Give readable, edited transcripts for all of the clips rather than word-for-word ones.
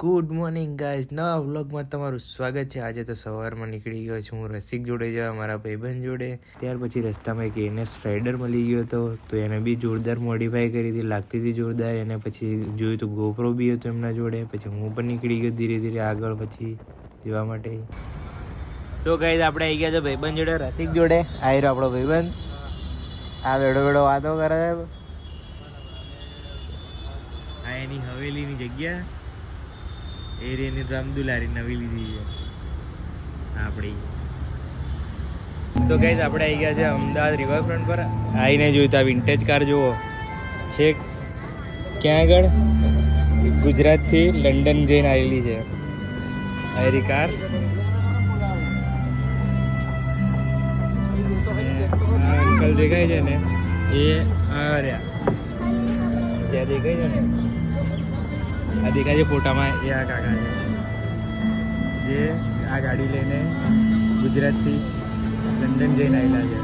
Good morning guys, નવા વ્લોગમાં તમારું સ્વાગત છે. આજે તો સવારમાં નીકળી ગયો છું હું રસિક જોડે જવા, મારા ભાઈબંધ જોડે. ત્યાર પછી રસ્તામાં એક એનએસ રાઇડર મળી ગયો હતો, તો એને બી જોરદાર મોડિફાઈ કરી હતી, લાગતી હતી જોરદાર. એને પછી જોયું તો ગોપ્રો બી હતો એમના જોડે. પછી હું પણ નીકળી ગયો ધીરે ધીરે આગળ પછી જવા માટે. તો ગાઈઝ આપણે આવી ગયા છે ભાઈબંધ જોડે, રસિક જોડે. આવી રહ્યો આપણો ભાઈબંધ, આ વેડો વેડો વાતો કરે. આ એની હવેલીની જગ્યા એરિયાની રામદુલારી નવી લીધી છે આપણી. તો ગાઈઝ આપણે આવી ગયા છે અમદાવાદ રિવરફ્રન્ટ પર. આવીને જોયું તો આ વિન્ટેજ કાર જુઓ છે, ક્યાં આગળ ગુજરાતથી લંડન જઈને આવેલી છે આયરી કાર. આ અંકલ દેખાય છે ને, એ આ રહ્યા જ્યાં દેખાય છે ને, આ દેખાય છે ફોટામાં, એ આ કાકા છે જે આ ગાડી લઈને ગુજરાતથી લંડન જઈને આવેલા છે.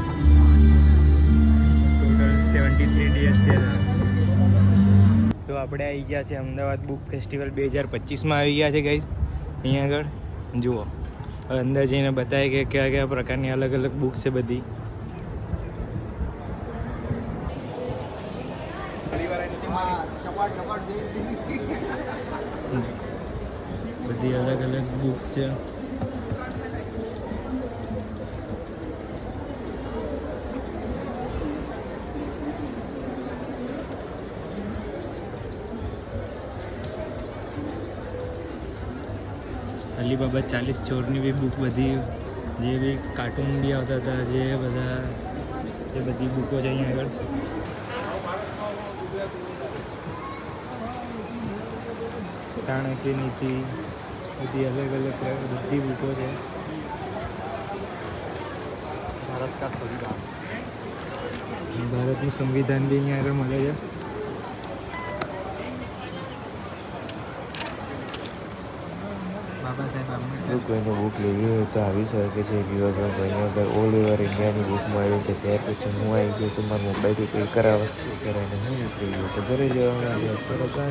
ટોટલ 73 ડેઝ થયા. તો આપણે આવી ગયા છે અમદાવાદ બુક ફેસ્ટિવલ 2025માં આવી ગયા છે ગાઈઝ. અહીંયા આગળ જુઓ, હવે અંદર જઈને બતાવે કે કયા કયા પ્રકારની અલગ અલગ બુક્સ છે બધી. બધી અલગ અલગ બુક્સ છે. અલીબાબા 40 ચોરની બી બુક, બધી જે બી કાર્ટૂન બી આવતા હતા, જે બધા જે બધી બુકો છે અહીંયા આગળ. ચાણક્ય નીતિ, બધી અલગ અલગ બધી બુકો છે. ભારતનું સંવિધાન બી અહીંયા આગળ મળે છે. બાબા સાહેબ આંબેડકર. કોઈને બુક લેવી હોય તો આવી શકે છે રિવરફ્રન્ટ. અહીંયા આગળ ઓલ ઓવર ઇન્ડિયાની બુક મળે છે. ત્યાર પછી હું આવી ગયો તો મારા મોબાઈલથી પે કરાવવા કરાવીને હું નીકળી ગયો તો ઘરે જવા માટે.